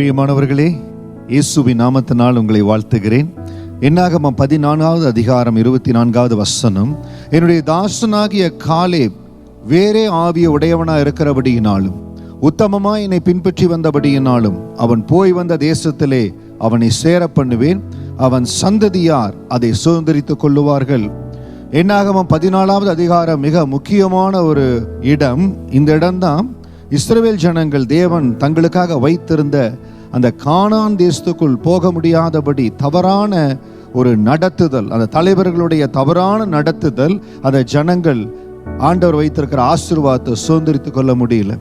பிரியமானவர்களே, இயேசுவின் நாமத்தினால் உங்களை வாழ்த்துகிறேன். என்னாகமம் 14வது அதிகாரம் 24வது வசனம், என்னுடைய தாசனாகிய காலேப் வேறே ஆவிய உடையவனா இருக்கிறபடியினாலும் உத்தமமாய் என்னை பின்பற்றி வந்தபடியினாலும் அவன் போய் வந்த தேசத்திலே அவனை சேர பண்ணுவேன், அவன் சந்ததியார் அதை சுதந்திரித்துக் கொள்ளுவார்கள். என்னாகமம் 14வது அதிகாரம் மிக முக்கியமான ஒரு இடம். இந்த இடம்தான் இஸ்ரவேல் ஜனங்கள் தேவன் தங்களுக்காக வைத்திருந்த அந்த கானான் தேசத்துக்குள் போக முடியாதபடி தவறான ஒரு நடத்துதல், அந்த தலைவர்களுடைய தவறான நடத்துதல், அந்த ஜனங்கள் ஆண்டவர் வைத்திருக்கிற ஆசீர்வாதத்தை சுதந்திரித்துக் கொள்ள முடியல.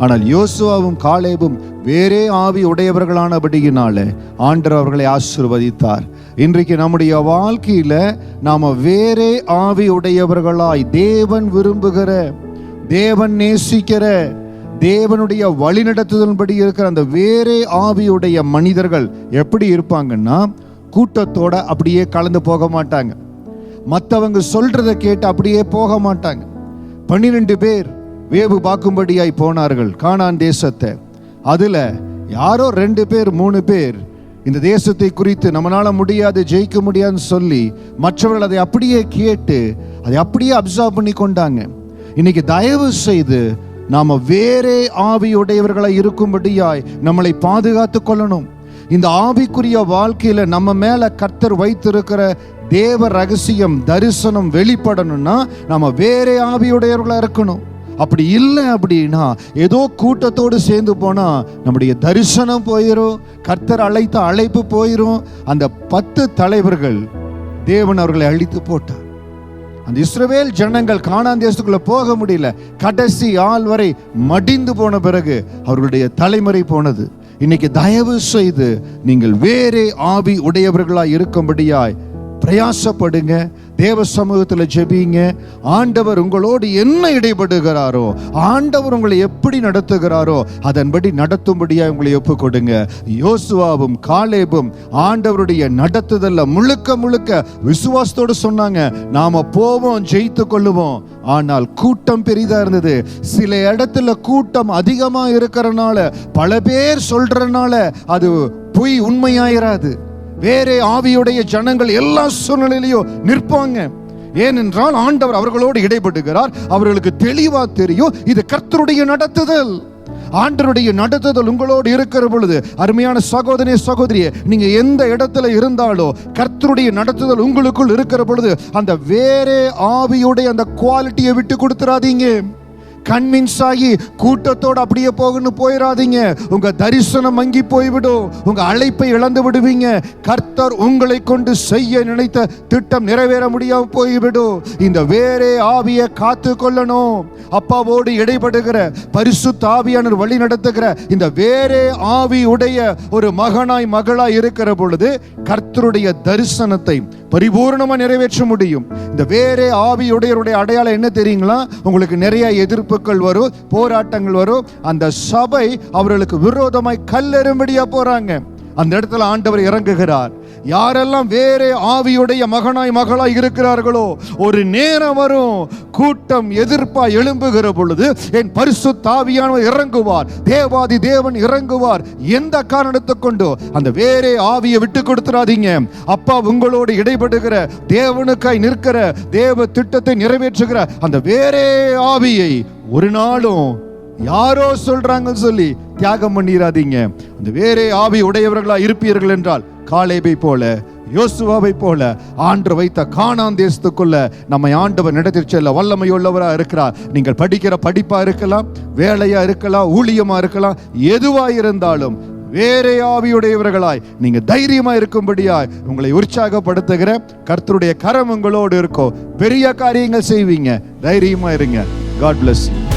ஆனால் யோசுவாவும் காலேபும் வேறே ஆவி உடையவர்களானபடியினால ஆண்டவர் அவர்களை ஆசீர்வதித்தார். இன்றைக்கு நம்முடைய வாழ்க்கையில நாம வேறே ஆவி உடையவர்களாய் தேவன் விரும்புகிற, தேவன் நேசிக்கிற, தேவனுடைய வழிநடத்துதல்படி இருக்கிற அந்த வேறே ஆவியுடைய மனிதர்கள் எப்படி இருப்பாங்கன்னா, கூட்டத்தோட அப்படியே கலந்து போக மாட்டாங்க. மற்றவங்க சொல்றதை கேட்டு அப்படியே போக மாட்டாங்க. 12 பேர் வேவு பார்க்கும்படியாய் போனார்கள் கானான் தேசத்தை. அதுல யாரோ 2 பேர் 3 பேர் இந்த தேசத்தை குறித்து நம்மளால முடியாது, ஜெயிக்க முடியாதுன்னு சொல்லி மற்றவர்கள் அதை அப்படியே கேட்டு அதை அப்படியே அப்சர்வ் பண்ணி கொண்டாங்க. இன்னைக்கு தயவு செய்து நாம வேறே ஆவியுடையவர்களை இருக்கும்படியாய் நம்மளை பாதுகாத்து கொள்ளணும். இந்த ஆவிக்குரிய வாழ்க்கையில நம்ம மேல கர்த்தர் வைத்திருக்கிற தேவ ரகசியம், தரிசனம் வெளிப்படணும்னா நம்ம வேறே ஆவியுடையவர்களா இருக்கணும். அப்படி இல்லை அப்படின்னா ஏதோ கூட்டத்தோடு சேர்ந்து போனா நம்முடைய தரிசனம் போயிடும், கர்த்தர் அழைத்த அழைப்பு போயிடும். அந்த 10 தலைவர்கள் தேவன் அவர்களை அழித்து போட்டார். அந்த இஸ்ரவேல் ஜனங்கள் கானான் தேசத்துக்குள்ள போக முடியல. கடைசி ஆள் வரை மடிந்து போன பிறகு அவர்களுடைய தலைமுறை போனது. இன்னைக்கு தயவு செய்து நீங்கள் வேறே ஆவி உடையவர்களாய் இருக்கும்படியாய் பிரயாசப்படுங்க. தேவ சமூகத்தில் ஜெபிங்க. ஆண்டவர் உங்களோடு என்ன இடைபடுகிறாரோ, ஆண்டவர் உங்களை எப்படி நடத்துகிறாரோ அதன்படி நடத்தும்படியாக உங்களை ஒப்புக் கொடுங்க. யோசுவாவும் காலேபும் ஆண்டவருடைய நடத்துதல்ல முழுக்க முழுக்க விசுவாசத்தோடு சொன்னாங்க, நாம போவோம், ஜெயித்து கொள்ளுவோம். ஆனால் கூட்டம் பெரிதா இருந்தது. சில இடத்துல கூட்டம் அதிகமா இருக்கிறனால, பல பேர் சொல்றதுனால அது பொய் உண்மையாயிராது. வேறே ஆவியுடைய ஜனங்கள் எல்லா சூழ்நிலையிலையும் நிற்பாங்க. ஏனென்றால் ஆண்டவர் அவர்களோடு இடைபடுகிறார். அவர்களுக்கு தெளிவா தெரியும் இது கர்த்தருடைய நடத்துதல். ஆண்டவருடைய நடத்துதல் உங்களோடு இருக்கிற பொழுது, அருமையான சகோதரனே சகோதரியே, நீங்க எந்த இடத்துல இருந்தாலோ கர்த்தருடைய நடத்துதல் உங்களுக்குள் இருக்கிற பொழுது அந்த வேறே ஆவியுடைய அந்த குவாலிட்டியை விட்டு கொடுத்துறாதீங்க. கன்வின்ஸ் ஆகி கூட்டத்தோடு அப்படியே போகணும் போயிடாதீங்க. உங்க தரிசனம் மங்கி போய்விடும், உங்க அழைப்பை இழந்து விடுவீங்க. கர்த்தர் உங்களை கொண்டு செய்ய நினைத்த திட்டம் நிறைவேற முடியாம போய்விடும். இந்த வேறே ஆவியை காத்து கொள்ளணும். அப்பாவோடு இடைபடுகிற, பரிசுத்த ஆவியானவர் வழி நடத்துகிற இந்த வேறே ஆவி உடைய ஒரு மகனாய் மகளாய் இருக்கிற பொழுது கர்த்தருடைய தரிசனத்தை பரிபூர்ணமா நிறைவேற்ற முடியும். இந்த வேறே ஆவியுடையவருடைய அடையாளம் என்ன தெரியுங்களா? உங்களுக்கு நிறைய எதிர்ப்புகள் வரும், போராட்டங்கள் வரும். அந்த சபை அவர்களுக்கு விரோதமாய் கல்லெறிம்படியா போறாங்க. அந்த இடத்துல ஆண்டவர் இறங்குகிறார். யாரெல்லாம் வேறே ஆவியுடைய மகனாய் மகளாய் இருக்கிறார்களோ, ஒரு நேரம் வரும், கூட்டம் எதிர்ப்பா எழும்புகிற பொழுது என் பரிசுத்த ஆவியானவர் இறங்குவார், தேவாதி தேவன் இறங்குவார். எந்த காரணத்தை கொண்டு அந்த வேறே ஆவியை விட்டு கொடுத்துறாதீங்க. அப்பா உங்களோடு இடைபடுகிற, தேவனுக்காய் நிற்கிற, தேவ திட்டத்தை நிறைவேற்றுகிற அந்த வேறே ஆவியை ஒரு நாளும் யாரோ சொல்றாங்கன்னு சொல்லி தியாகம் பண்ணிடாதீங்க. அந்த வேறே ஆவி உடையவர்களா இருப்பீர்கள் என்றால் காலேபை போல, யோசுவாவை போல ஆண்டு வைத்த கானான் தேசத்துக்குள்ள நம்மை ஆண்டவர் நடத்தி செல்ல வல்லமையுள்ளவரா இருக்கிறார். நீங்கள் படிக்கிற படிப்பா இருக்கலாம், வேலையா இருக்கலாம், ஊழியமா இருக்கலாம், எதுவா இருந்தாலும் வேறே ஆவியுடையவர்களாய் நீங்க தைரியமா இருக்கும்படியாய் உங்களை உற்சாகப்படுத்துகிற கர்த்தருடைய கரம் உங்களோடு இருக்கோ. பெரிய காரியங்கள் செய்வீங்க. தைரியமா இருங்க. God bless you.